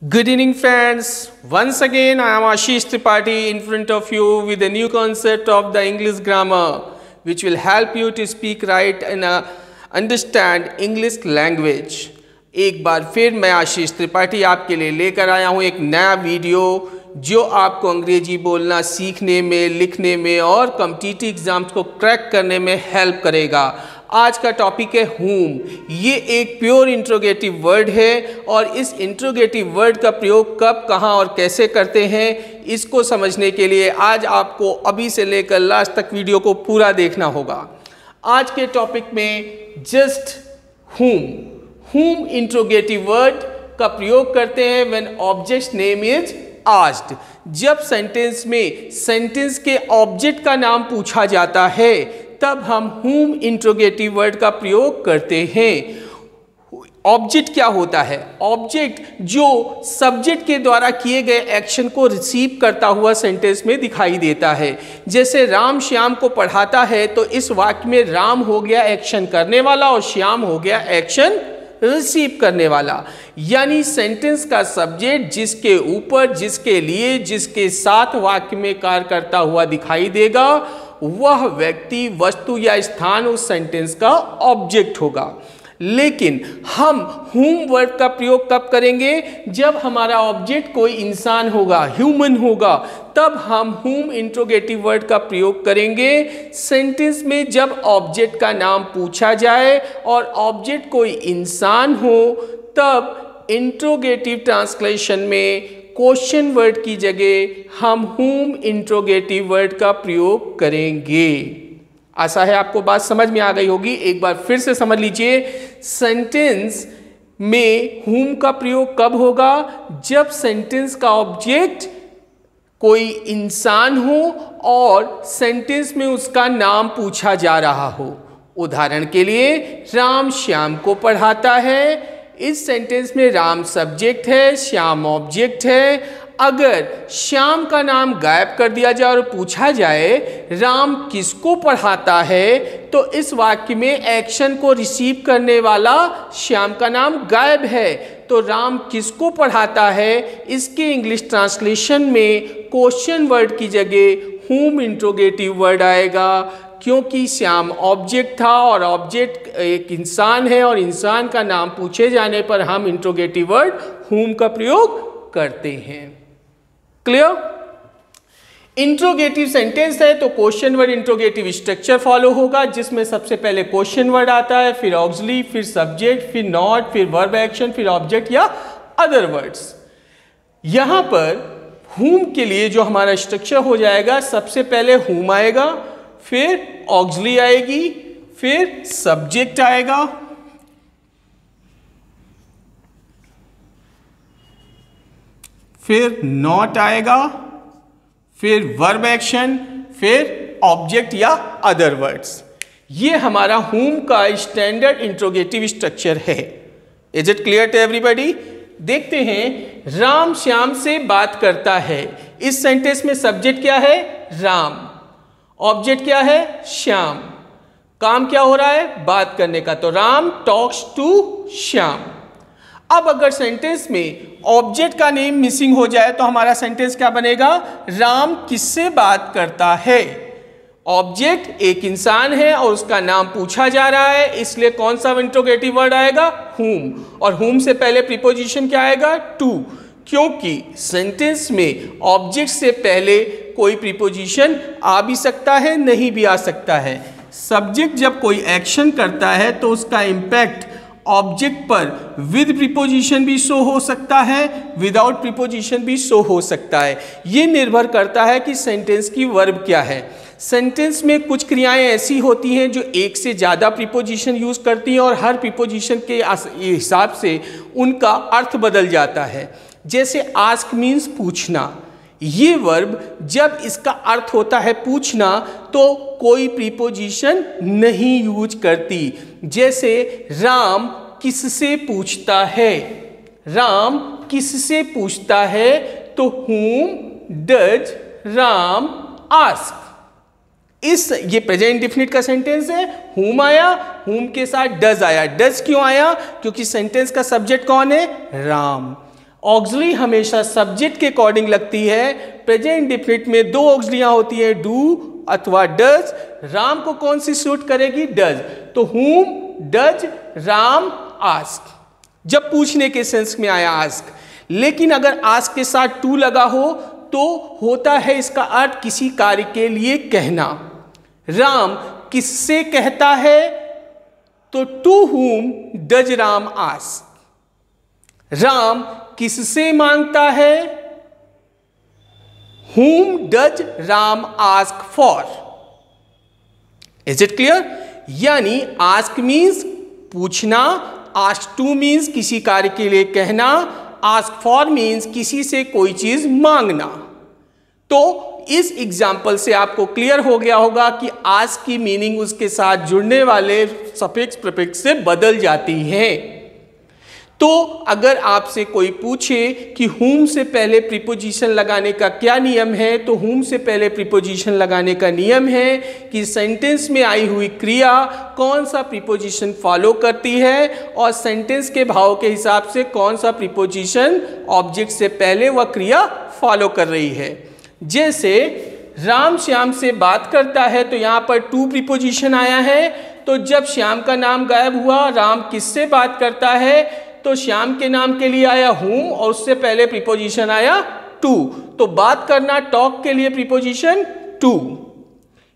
Good evening friends, once again I am Ashish Tripathi in front of you with a new concept of the English grammar which will help you to speak right and understand English language। एक बार फिर मैं आशीष त्रिपाठी आपके लिए लेकर आया हूँ एक नया वीडियो जो आपको अंग्रेजी बोलना सीखने में, लिखने में और कॉम्पिटिटिव एग्जाम्स को क्रैक करने में हेल्प करेगा। आज का टॉपिक है whom। ये एक प्योर इंट्रोगेटिव वर्ड है और इस इंट्रोगेटिव वर्ड का प्रयोग कब, कहाँ और कैसे करते हैं इसको समझने के लिए आज आपको अभी से लेकर लास्ट तक वीडियो को पूरा देखना होगा। आज के टॉपिक में जस्ट whom इंट्रोगेटिव वर्ड का प्रयोग करते हैं when object name is asked. जब सेंटेंस में सेंटेंस के ऑब्जेक्ट का नाम पूछा जाता है तब हम whom इंट्रोगेटिव वर्ड का प्रयोग करते हैं। ऑब्जेक्ट क्या होता है? ऑब्जेक्ट जो सब्जेक्ट के द्वारा किए गए एक्शन को रिसीव करता हुआ सेंटेंस में दिखाई देता है। जैसे राम श्याम को पढ़ाता है तो इस वाक्य में राम हो गया एक्शन करने वाला और श्याम हो गया एक्शन रिसीव करने वाला। यानी सेंटेंस का सब्जेक्ट जिसके ऊपर, जिसके लिए, जिसके साथ वाक्य में कार्य करता हुआ दिखाई देगा वह व्यक्ति, वस्तु या स्थान उस सेंटेंस का ऑब्जेक्ट होगा। लेकिन हम whom वर्ड का प्रयोग कब करेंगे? जब हमारा ऑब्जेक्ट कोई इंसान होगा, ह्यूमन होगा, तब हम whom इंट्रोगेटिव वर्ड का प्रयोग करेंगे। सेंटेंस में जब ऑब्जेक्ट का नाम पूछा जाए और ऑब्जेक्ट कोई इंसान हो तब इंट्रोगेटिव ट्रांसलेशन में क्वेश्चन वर्ड की जगह हम whom इंट्रोगेटिव वर्ड का प्रयोग करेंगे। आशा है आपको बात समझ में आ गई होगी। एक बार फिर से समझ लीजिए, सेंटेंस में whom का प्रयोग कब होगा? जब सेंटेंस का ऑब्जेक्ट कोई इंसान हो और सेंटेंस में उसका नाम पूछा जा रहा हो। उदाहरण के लिए राम श्याम को पढ़ाता है। इस सेंटेंस में राम सब्जेक्ट है, श्याम ऑब्जेक्ट है। अगर श्याम का नाम गायब कर दिया जाए और पूछा जाए राम किसको पढ़ाता है तो इस वाक्य में एक्शन को रिसीव करने वाला श्याम का नाम गायब है। तो राम किसको पढ़ाता है इसके इंग्लिश ट्रांसलेशन में क्वेश्चन वर्ड की जगह whom इंट्रोगेटिव वर्ड आएगा, क्योंकि श्याम ऑब्जेक्ट था और ऑब्जेक्ट एक इंसान है और इंसान का नाम पूछे जाने पर हम इंट्रोगेटिव वर्ड whom का प्रयोग करते हैं। क्लियर? इंट्रोगेटिव सेंटेंस है तो question word interrogative structure follow होगा जिसमें सबसे पहले क्वेश्चन वर्ड आता है, फिर ऑक्सिलरी, फिर सब्जेक्ट, फिर नॉट, फिर वर्ब एक्शन, फिर ऑब्जेक्ट या अदर वर्ड्स। यहां पर whom के लिए जो हमारा स्ट्रक्चर हो जाएगा, सबसे पहले whom आएगा, फिर ऑक्सिलरी आएगी, फिर सब्जेक्ट आएगा, फिर नॉट आएगा, फिर वर्ब एक्शन, फिर ऑब्जेक्ट या अदर वर्ड्स। ये हमारा whom का स्टैंडर्ड इंट्रोगेटिव स्ट्रक्चर है। Is it clear to everybody? देखते हैं, राम श्याम से बात करता है। इस सेंटेंस में सब्जेक्ट क्या है? राम। ऑब्जेक्ट क्या है? श्याम। काम क्या हो रहा है? बात करने का। तो राम टॉक्स टू श्याम। अब अगर सेंटेंस में ऑब्जेक्ट का नेम मिसिंग हो जाए तो हमारा सेंटेंस क्या बनेगा? राम किससे बात करता है? ऑब्जेक्ट एक इंसान है और उसका नाम पूछा जा रहा है, इसलिए कौन सा इंट्रोगेटिव वर्ड आएगा? whom। और whom से पहले प्रीपोजिशन क्या आएगा? to, क्योंकि सेंटेंस में ऑब्जेक्ट से पहले कोई प्रीपोजिशन आ भी सकता है, नहीं भी आ सकता है। सब्जेक्ट जब कोई एक्शन करता है तो उसका इंपैक्ट ऑब्जेक्ट पर विद प्रीपोजिशन भी शो हो सकता है, विदाउट प्रीपोजिशन भी शो हो सकता है। ये निर्भर करता है कि सेंटेंस की वर्ब क्या है। सेंटेंस में कुछ क्रियाएं ऐसी होती हैं जो एक से ज़्यादा प्रीपोजिशन यूज़ करती हैं और हर प्रीपोजिशन के हिसाब से उनका अर्थ बदल जाता है। जैसे आस्क मीन्स पूछना। ये वर्ब जब इसका अर्थ होता है पूछना तो कोई प्रीपोजिशन नहीं यूज करती। जैसे राम किससे पूछता है? राम किससे पूछता है? तो whom does राम आस्क। ये प्रेजेंट डिफिनिट का सेंटेंस है। whom आया, whom के साथ does आया। does क्यों आया? क्योंकि सेंटेंस का सब्जेक्ट कौन है? राम। ऑक्सिलरी हमेशा सब्जेक्ट के अकॉर्डिंग लगती है। प्रेजेंट इंडेफिनिट में दो ऑक्सिलरियां होती है, डू अथवा डज। राम को कौन सी सूट करेगी? डज। तो whom डज राम आस्क, जब पूछने के सेंस में आया आस्क। लेकिन अगर आस्क के साथ टू लगा हो तो होता है इसका अर्थ किसी कार्य के लिए कहना। राम किससे कहता है? तो to whom does Ram ask. Ram किससे मांगता है? whom does Ram ask for. Is it clear? यानी आस्क मीन्स पूछना, आस्क टू मीन्स किसी कार्य के लिए कहना, आस्क फॉर मीन्स किसी से कोई चीज मांगना। तो इस एग्जाम्पल से आपको क्लियर हो गया होगा कि आस्क की मीनिंग उसके साथ जुड़ने वाले सफिक्स प्रीफिक्स से बदल जाती है। तो अगर आपसे कोई पूछे कि whom से पहले प्रीपोजिशन लगाने का क्या नियम है, तो whom से पहले प्रीपोजिशन लगाने का नियम है कि सेंटेंस में आई हुई क्रिया कौन सा प्रीपोजिशन फॉलो करती है और सेंटेंस के भाव के हिसाब से कौन सा प्रीपोजिशन ऑब्जेक्ट से पहले वह क्रिया फॉलो कर रही है। जैसे राम श्याम से बात करता है तो यहाँ पर टू प्रीपोजिशन आया है। तो जब श्याम का नाम गायब हुआ, राम किससे बात करता है? तो श्याम के नाम के लिए आया whom और उससे पहले प्रीपोजिशन आया टू। तो बात करना, टॉक के लिए प्रीपोजिशन टू।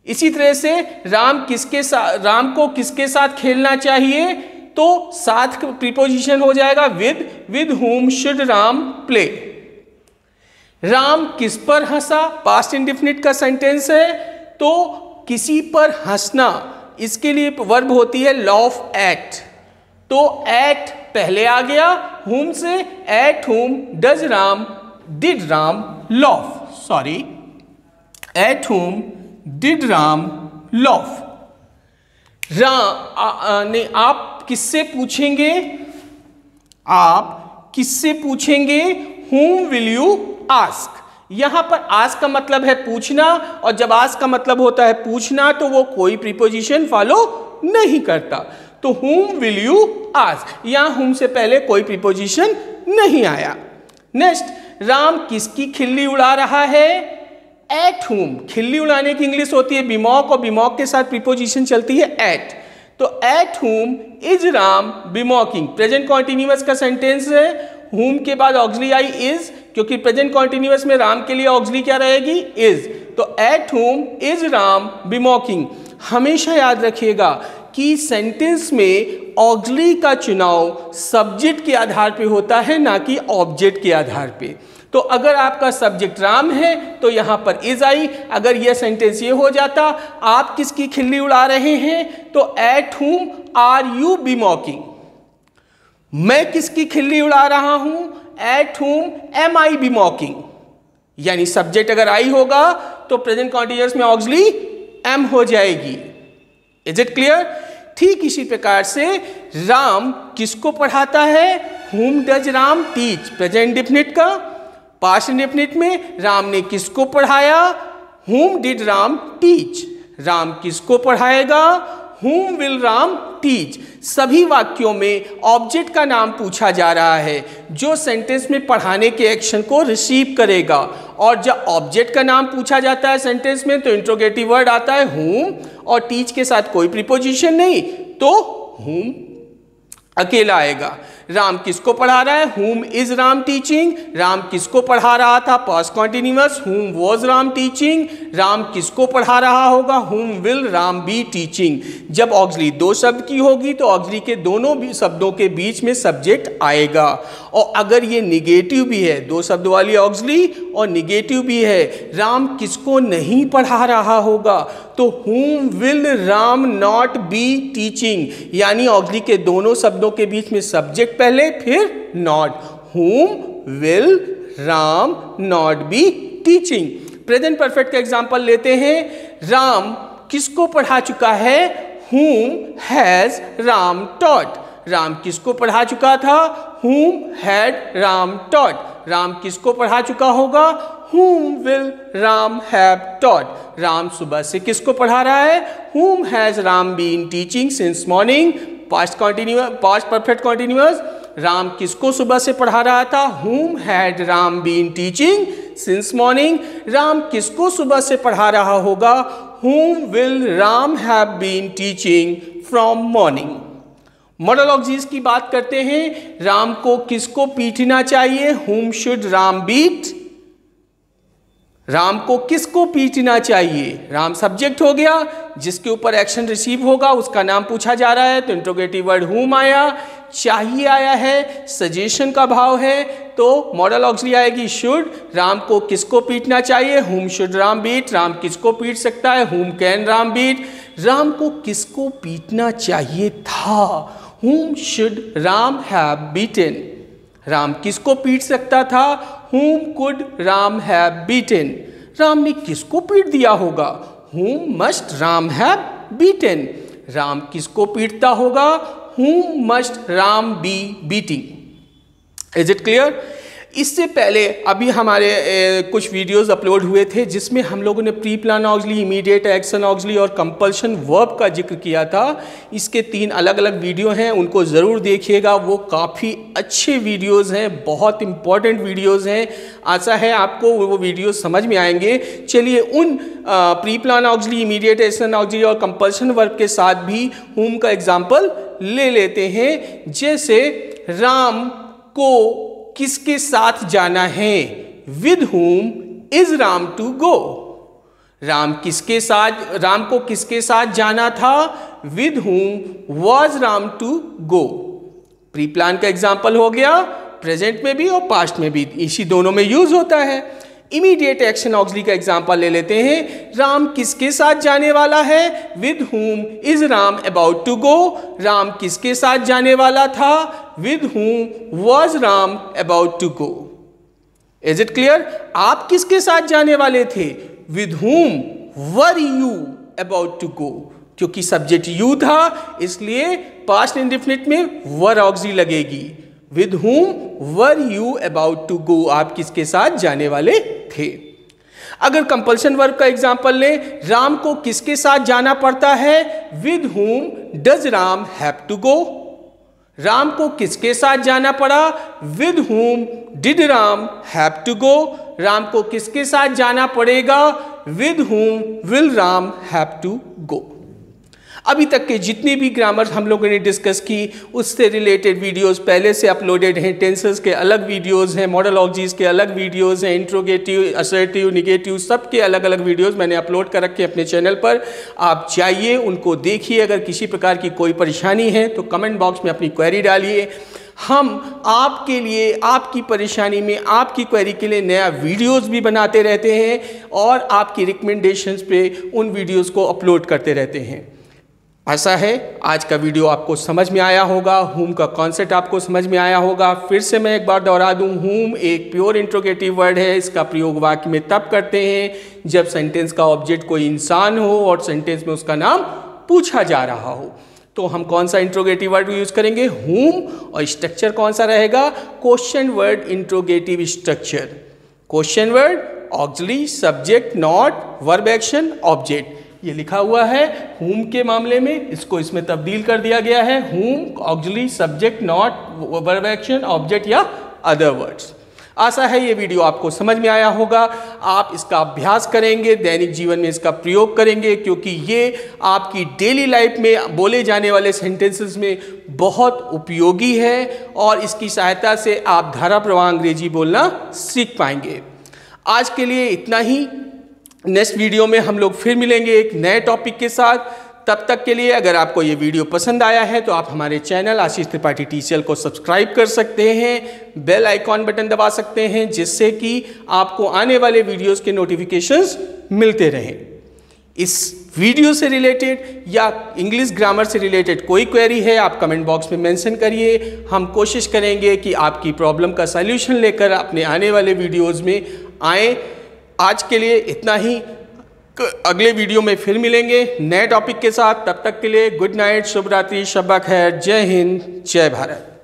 इसी तरह से राम को किसके साथ खेलना चाहिए? तो साथ प्रीपोजिशन हो जाएगा with whom should Ram play. Ram किस पर हंसा? पास्ट इंडेफिनिट का सेंटेंस है, तो किसी पर हंसना, इसके लिए वर्ब होती है लॉफ एट। तो एट पहले आ गया whom से, at whom does Ram did Ram laugh, sorry at whom did Ram laugh. आप किससे पूछेंगे? आप किससे पूछेंगे? whom will you ask। यहां पर ask का मतलब है पूछना, और जब ask का मतलब होता है पूछना तो वो कोई प्रीपोजिशन फॉलो नहीं करता। तो whom will you ask, यहां whom से पहले कोई प्रीपोजिशन नहीं आया। नेक्स्ट, राम किसकी खिल्ली उड़ा रहा है? At whom। खिल्ली उड़ाने की इंग्लिश होती है बिमॉक, और बिमॉक के साथ प्रीपोजिशन चलती है एट। तो at whom is Ram bemocking. Present continuous का सेंटेंस है, whom के बाद ऑक्सिलरी आई इज, क्योंकि प्रेजेंट कॉन्टिन्यूअस में राम के लिए ऑक्सिलरी क्या रहेगी? इज। तो at whom is Ram bemocking. हमेशा याद रखिएगा कि सेंटेंस में ऑक्सिलरी का चुनाव सब्जेक्ट के आधार पे होता है, ना कि ऑब्जेक्ट के आधार पे। तो अगर आपका सब्जेक्ट राम है तो यहाँ पर इज आई। अगर यह सेंटेंस ये हो जाता, आप किसकी खिल्ली उड़ा रहे हैं? तो एट whom आर यू बिमॉकिंग। मैं किसकी खिल्ली उड़ा रहा हूं? एट whom एम आई बिमॉकिंग। यानी सब्जेक्ट अगर आई होगा तो प्रेजेंट कॉन्टिन्यूअस में ऑक्सिलरी एम हो जाएगी। Is it clear? ठीक इसी प्रकार से राम किसको पढ़ाता है? whom does Ram teach. Present indefinite का पास्ट इंडेफिनिट में राम ने किसको पढ़ाया? whom did Ram teach. Ram किसको पढ़ाएगा? whom will Ram teach. सभी वाक्यों में ऑब्जेक्ट का नाम पूछा जा रहा है जो सेंटेंस में पढ़ाने के एक्शन को रिसीव करेगा। और जब ऑब्जेक्ट का नाम पूछा जाता है सेंटेंस में तो इंट्रोगेटिव वर्ड आता है whom, और टीच के साथ कोई प्रीपोजिशन नहीं, तो whom अकेला आएगा। राम किसको पढ़ा रहा है? whom is Ram teaching. Ram किसको पढ़ा रहा था? Past continuous whom was Ram teaching. Ram किसको पढ़ा रहा होगा? whom will Ram be teaching. जब ऑक्सिलरी दो शब्द की होगी तो ऑक्सिलरी के दोनों भी शब्दों के बीच में सब्जेक्ट आएगा। और अगर ये निगेटिव भी है, दो शब्द वाली ऑक्सिलरी और निगेटिव भी है, राम किसको नहीं पढ़ा रहा होगा? तो whom will Ram not be teaching. यानी ऑक्सिलरी के दोनों शब्दों के बीच में सब्जेक्ट पहले, फिर not. whom will Ram not be teaching. Present perfect का एग्जांपल लेते हैं। राम किसको पढ़ा चुका है? whom has Ram taught। Ram किसको पढ़ा चुका था? whom had Ram taught। Ram किसको पढ़ा चुका होगा? whom will Ram have taught। Ram सुबह से किसको पढ़ा रहा है? whom has Ram been teaching since morning। Past perfect continuous Ram किसको सुबह से पढ़ा रहा था? Whom had Ram been teaching since morning? Ram किसको सुबह से पढ़ा रहा होगा? Whom will Ram have been teaching from morning? मोनोलॉजिस की बात करते हैं। राम को किसको पीटना चाहिए? Whom should Ram beat? Ram को किसको पीटना चाहिए? राम सब्जेक्ट हो गया, जिसके ऊपर एक्शन रिसीव होगा उसका नाम पूछा जा रहा है, तो इंट्रोगेटिव वर्ड whom आया, चाहिए आया है, सजेशन का भाव है, तो मॉडल ऑक्सिलरी आएगी शुड। राम को किसको पीटना चाहिए? Whom should Ram beat? Ram किसको पीट सकता है? Whom can Ram beat? Ram को किसको पीटना चाहिए था? Whom should Ram have beaten? Ram किसको पीट सकता था? Whom could Ram have beaten? Ram ने किसको पीट दिया होगा? Whom must Ram have beaten? Ram किसको पीटता होगा? Whom must Ram be beating? Is it clear? इससे पहले अभी हमारे कुछ वीडियोस अपलोड हुए थे जिसमें हम लोगों ने pre plan auxiliary, immediate action auxiliary और कंपल्शन वर्ब का जिक्र किया था। इसके 3 अलग अलग वीडियो हैं, उनको ज़रूर देखिएगा, वो काफ़ी अच्छे वीडियोस हैं, बहुत इंपॉर्टेंट वीडियोस हैं। आशा है आपको वो वीडियो समझ में आएंगे। चलिए उन pre plan auxiliary, immediate action auxiliary और कंपल्शन वर्ब के साथ भी हुम का एग्जाम्पल ले लेते हैं। जैसे राम को किसके साथ जाना है? With whom is Ram to go? Ram को किसके साथ जाना था? With whom was Ram to go? Pre plan का एग्जाम्पल हो गया, प्रेजेंट में भी और पास्ट में भी, इसी दोनों में यूज होता है। इमीडिएट एक्शन ऑक्सिलरी का एग्जाम्पल ले लेते हैं। राम किसके साथ जाने वाला है? With whom is Ram about to go? Ram किसके साथ जाने वाला था? With whom was Ram about to go? Is it clear? आप किसके साथ जाने वाले थे? With whom were you about to go? क्योंकि सब्जेक्ट यू था इसलिए पास्ट इंडेफिनिट में वर ऑक्सिलरी लगेगी। With whom were you about to go? आप किसके साथ जाने वाले थे? अगर कंपल्शन वर्ब का एग्जाम्पल लें, राम को किसके साथ जाना पड़ता है? With whom does Ram have to go? Ram को किसके साथ जाना पड़ा? With whom did Ram have to go? Ram को किसके साथ जाना पड़ेगा? With whom will Ram have to go? अभी तक के जितनी भी ग्रामर हम लोगों ने डिस्कस की उससे रिलेटेड वीडियोस पहले से अपलोडेड हैं। टेंसेस के अलग वीडियोस हैं, मॉडल ऑक्सिलरीज के अलग वीडियोस हैं, इंट्रोगेटिव, असर्टिव, निगेटिव, सब के अलग अलग वीडियोस मैंने अपलोड कर रखे हैं अपने चैनल पर। आप जाइए उनको देखिए। अगर किसी प्रकार की कोई परेशानी है तो कमेंट बॉक्स में अपनी क्वेरी डालिए। हम आपके लिए, आपकी परेशानी में, आपकी क्वेरी के लिए नया वीडियोस भी बनाते रहते हैं और आपकी रिकमेंडेशंस पे उन वीडियोस को अपलोड करते रहते हैं। ऐसा है आज का वीडियो आपको समझ में आया होगा, हुम का कॉन्सेप्ट आपको समझ में आया होगा। फिर से मैं एक बार दोहरा दूं, हुम एक प्योर इंट्रोगेटिव वर्ड है। इसका प्रयोग वाक्य में तब करते हैं जब सेंटेंस का ऑब्जेक्ट कोई इंसान हो और सेंटेंस में उसका नाम पूछा जा रहा हो। तो हम कौन सा इंट्रोगेटिव वर्ड यूज करेंगे? हुम। और स्ट्रक्चर कौन सा रहेगा? Question word interrogative structure. Question word, auxiliary, subject, not, verb action, object. ये लिखा हुआ है हुम के मामले में, इसको इसमें तब्दील कर दिया गया है। हुम, auxiliary, subject, not, verb action, object या अदर वर्ड्स। आशा है ये वीडियो आपको समझ में आया होगा। आप इसका अभ्यास करेंगे, दैनिक जीवन में इसका प्रयोग करेंगे, क्योंकि ये आपकी डेली लाइफ में बोले जाने वाले सेंटेंसेस में बहुत उपयोगी है और इसकी सहायता से आप धारा प्रवाह अंग्रेजी बोलना सीख पाएंगे। आज के लिए इतना ही। नेक्स्ट वीडियो में हम लोग फिर मिलेंगे एक नए टॉपिक के साथ। तब तक के लिए अगर आपको ये वीडियो पसंद आया है तो आप हमारे चैनल आशीष त्रिपाठी टीचर को सब्सक्राइब कर सकते हैं, बेल आइकॉन बटन दबा सकते हैं, जिससे कि आपको आने वाले वीडियोस के नोटिफिकेशंस मिलते रहें। इस वीडियो से रिलेटेड या इंग्लिश ग्रामर से रिलेटेड कोई क्वेरी है आप कमेंट बॉक्स में मेंशन करिए। हम कोशिश करेंगे कि आपकी प्रॉब्लम का सल्यूशन लेकर अपने आने वाले वीडियोज़ में आएँ। आज के लिए इतना ही। अगले वीडियो में फिर मिलेंगे नए टॉपिक के साथ। तब तक के लिए गुड नाइट, शुभ रात्रि, शब्बा खैर, जय हिंद, जय भारत।